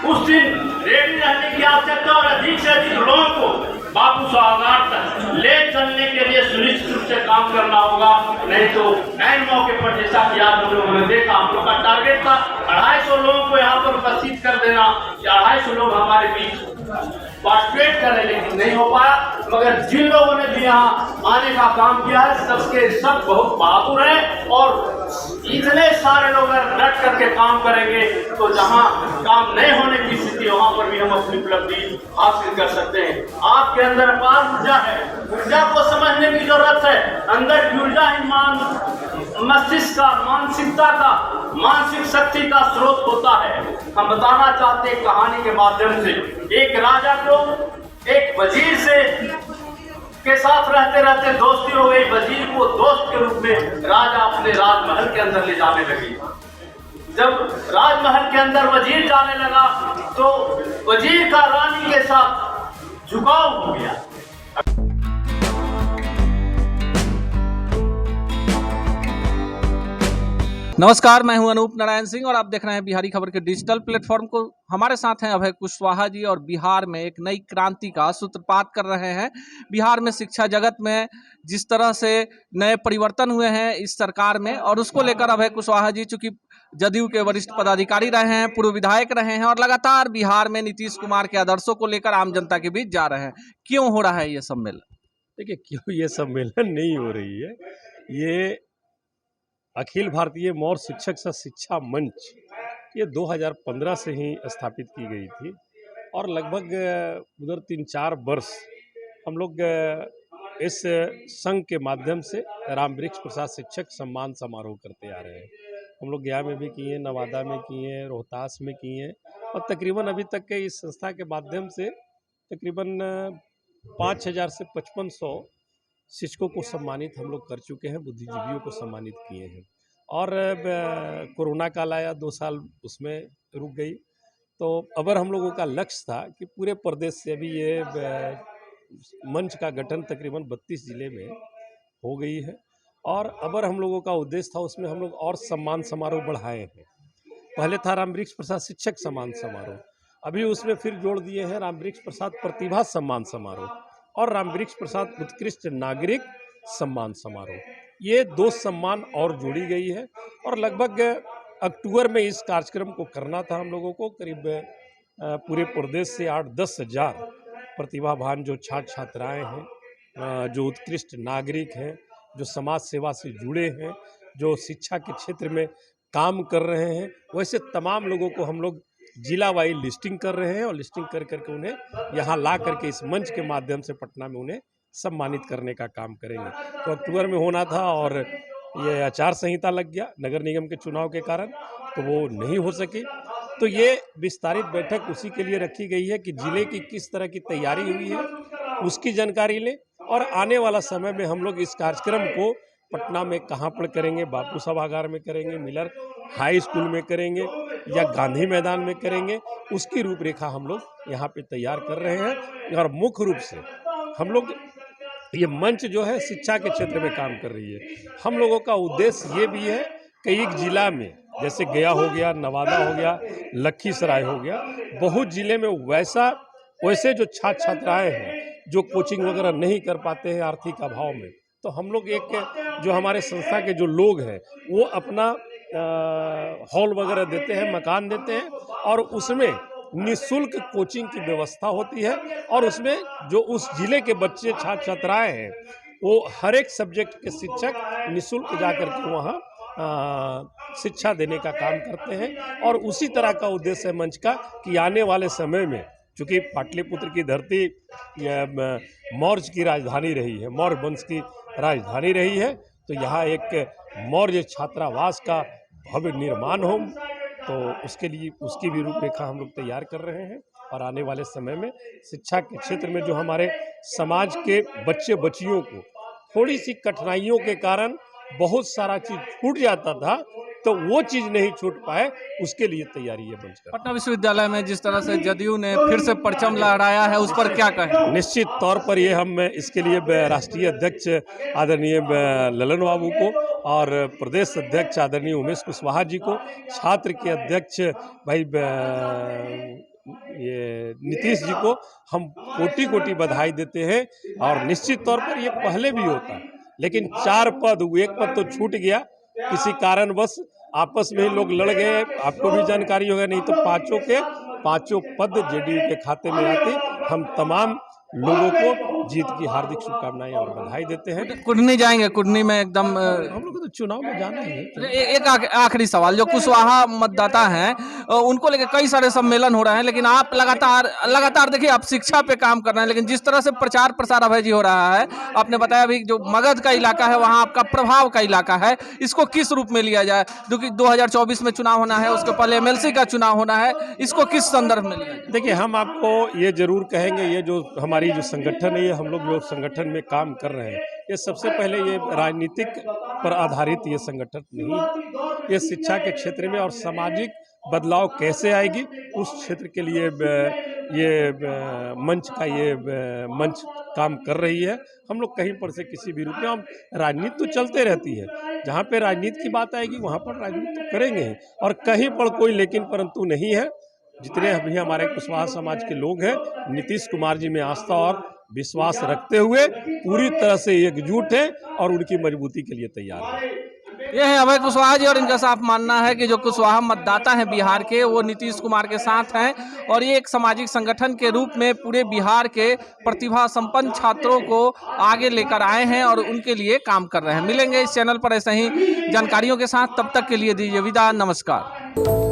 उस दिन रेडी रहने की आवश्यकता और अधिक से अधिक लोगों को बापू सभागार तक ले चलने के लिए सुनिश्चित रूप से काम करना होगा। नहीं तो ऐन मौके पर, जैसा कि आप लोगों ने देखा, हम लोग का टारगेट था 250 लोगों को यहाँ पर उपस्थित कर देना, 250 लोग हमारे बीच पार्टिसिपेट करें, लेकिन नहीं हो पाया। मगर जिन लोगों ने भी यहाँ आने का काम किया है, सबके सब बहुत बहादुर हैं और इतने सारे लोग डट करके काम करेंगे तो जहाँ काम नहीं होने की स्थिति, वहाँ पर भी हम अपनी उपलब्धि हासिल कर सकते हैं। आपके अंदर अपार ऊर्जा है, ऊर्जा को समझने की जरूरत है। अंदर की ऊर्जा ही मस्तिष्क का, मानसिकता का, मानसिक शक्ति का स्रोत होता है। हम बताना चाहते हैं कहानी के माध्यम से, एक राजा को एक वजीर से के साथ रहते रहते दोस्ती हो गई। वजीर को दोस्त के रूप में राजा अपने राजमहल के अंदर ले जाने लगे। जब राजमहल के अंदर वजीर जाने लगा तो वजीर का रानी के साथ झुकाव हो गया। नमस्कार, मैं हूं अनूप नारायण सिंह और आप देख रहे हैं बिहारी खबर के डिजिटल प्लेटफॉर्म को। हमारे साथ हैं अभय कुशवाहा जी और बिहार में एक नई क्रांति का सूत्रपात कर रहे हैं। बिहार में शिक्षा जगत में जिस तरह से नए परिवर्तन हुए हैं इस सरकार में, और उसको लेकर अभय कुशवाहा जी चूंकि जदयू के वरिष्ठ पदाधिकारी रहे हैं, पूर्व विधायक रहे हैं और लगातार बिहार में नीतीश कुमार के आदर्शों को लेकर आम जनता के बीच जा रहे हैं। क्यों हो रहा है ये सम्मेलन? देखिए, क्यों ये सम्मेलन नहीं हो रही है, ये अखिल भारतीय मौर्य शिक्षक सह शिक्षा मंच ये 2015 से ही स्थापित की गई थी और लगभग उधर 3-4 वर्ष हम लोग इस संघ के माध्यम से रामवृक्ष प्रसाद शिक्षक सम्मान समारोह करते आ रहे हैं। हम लोग गया में भी किए, नवादा में किए, रोहतास में किए और तकरीबन अभी तक के इस संस्था के माध्यम से तकरीबन 5000 से 5500 शिक्षकों को सम्मानित हम लोग कर चुके हैं, बुद्धिजीवियों को सम्मानित किए हैं। और कोरोना काल आया, 2 साल उसमें रुक गई। तो अगर हम लोगों का लक्ष्य था कि पूरे प्रदेश से अभी ये मंच का गठन तकरीबन 32 जिले में हो गई है और अगर हम लोगों का उद्देश्य था उसमें हम लोग और सम्मान समारोह बढ़ाए हैं। पहले था रामवृक्ष प्रसाद शिक्षक सम्मान समारोह, अभी उसमें फिर जोड़ दिए हैं रामवृक्ष प्रसाद प्रतिभा सम्मान समारोह और रामवृक्ष प्रसाद उत्कृष्ट नागरिक सम्मान समारोह। ये 2 सम्मान और जोड़ी गई है और लगभग अक्टूबर में इस कार्यक्रम को करना था हम लोगों को। करीब पूरे प्रदेश से 8-10 हज़ार प्रतिभावान जो छात्र छात्राएँ हैं, जो उत्कृष्ट नागरिक हैं, जो समाज सेवा से जुड़े हैं, जो शिक्षा के क्षेत्र में काम कर रहे हैं, वैसे तमाम लोगों को हम लोग जिला वाइज लिस्टिंग कर रहे हैं और लिस्टिंग कर करके उन्हें यहाँ ला करके इस मंच के माध्यम से पटना में उन्हें सम्मानित करने का काम करेंगे। तो अक्टूबर में होना था और ये आचार संहिता लग गया नगर निगम के चुनाव के कारण, तो वो नहीं हो सकी। तो ये विस्तारित बैठक उसी के लिए रखी गई है कि जिले की किस तरह की तैयारी हुई है उसकी जानकारी लें और आने वाला समय में हम लोग इस कार्यक्रम को पटना में कहाँ पर करेंगे, बापू सभागार में करेंगे, मिलर हाई स्कूल में करेंगे या गांधी मैदान में करेंगे, उसकी रूपरेखा हम लोग यहाँ पे तैयार कर रहे हैं। और मुख्य रूप से हम लोग ये मंच जो है शिक्षा के क्षेत्र में काम कर रही है। हम लोगों का उद्देश्य ये भी है कि एक जिला में जैसे गया हो गया, नवादा हो गया, लखीसराय हो गया, बहुत जिले में वैसे जो छात्र छात्राएँ हैं जो कोचिंग वगैरह नहीं कर पाते हैं आर्थिक अभाव में, तो हम लोग एक जो हमारे संस्था के जो लोग हैं वो अपना हॉल वगैरह देते हैं, मकान देते हैं और उसमें निःशुल्क कोचिंग की व्यवस्था होती है और उसमें जो उस जिले के बच्चे छात्र छात्राएँ हैं वो हर एक सब्जेक्ट के शिक्षक निःशुल्क जा कर के वहाँ शिक्षा देने का काम करते हैं। और उसी तरह का उद्देश्य है मंच का कि आने वाले समय में, चूँकि पाटलिपुत्र की धरती मौर्य की राजधानी रही है, मौर्य वंश की राजधानी रही है, तो यहाँ एक मौर्य छात्रावास का भव्य निर्माण हो, तो उसके लिए उसकी भी रूपरेखा हम लोग तैयार कर रहे हैं। और आने वाले समय में शिक्षा के क्षेत्र में जो हमारे समाज के बच्चे बच्चियों को थोड़ी सी कठिनाइयों के कारण बहुत सारा चीज़ छूट जाता था, तो वो चीज़ नहीं छूट पाए, उसके लिए तैयारी है मंच कर। पटना विश्वविद्यालय में जिस तरह से जदयू ने फिर से परचम लहराया है उस पर क्या कहें? निश्चित तौर पर ये हम इसके लिए राष्ट्रीय अध्यक्ष आदरणीय ललन बाबू को और प्रदेश अध्यक्ष आदरणीय उमेश कुशवाहा जी को, छात्र के अध्यक्ष भाई नीतीश जी को हम कोटि कोटि बधाई देते हैं। और निश्चित तौर पर ये पहले भी होता, लेकिन 4 पद, एक पद तो छूट गया किसी कारणवश, आपस में ही लोग लड़ गए, आपको भी जानकारी होगा, नहीं तो पांचों के पांचों पद जेडीयू के खाते में आते। हम तमाम लोगों को जीत की हार्दिक शुभकामनाएं और बधाई देते हैं। कुटनी जाएंगे, कुटनी में एकदम हम लोग को तो चुनाव में जाना ही है। एक आखिरी सवाल, जो कुशवाहा मतदाता हैं उनको लेकर कई सारे सम्मेलन हो रहे हैं, लेकिन आप लगातार देखिए आप शिक्षा पे काम कर रहे हैं, लेकिन जिस तरह से प्रचार प्रसार अभय जी हो रहा है, आपने बताया अभी जो मगध का इलाका है वहाँ आपका प्रभाव का इलाका है, इसको किस रूप में लिया जाए? क्योंकि 2024 में चुनाव होना है, उसके पहले एमएलसी का चुनाव होना है, इसको किस संदर्भ में लिया जाए? देखिए, हम आपको ये जरूर कहेंगे, ये जो हमारी जो संगठन है, ये हम लोग जो संगठन में काम कर रहे हैं, ये सबसे पहले ये राजनीतिक पर आधारित ये संगठन नहीं, ये शिक्षा के क्षेत्र में और सामाजिक बदलाव कैसे आएगी उस क्षेत्र के लिए ये मंच का ये मंच काम कर रही है। हम लोग कहीं पर से किसी भी रूप में, हम राजनीति तो चलते रहती है, जहाँ पे राजनीति की बात आएगी वहाँ पर राजनीति तो करेंगे ही, और कहीं पर कोई लेकिन परंतु नहीं है। जितने अभी हमारे कुशवाहा समाज के लोग हैं, नीतीश कुमार जी में आस्था और विश्वास रखते हुए पूरी तरह से एकजुट है और उनकी मजबूती के लिए तैयार है। ये है अभय कुशवाहा जी, और इनका साफ मानना है कि जो कुशवाहा मतदाता हैं बिहार के, वो नीतीश कुमार के साथ हैं, और ये एक सामाजिक संगठन के रूप में पूरे बिहार के प्रतिभा संपन्न छात्रों को आगे लेकर आए हैं और उनके लिए काम कर रहे हैं। मिलेंगे इस चैनल पर ऐसे ही जानकारियों के साथ, तब तक के लिए दीजिए विदा, नमस्कार।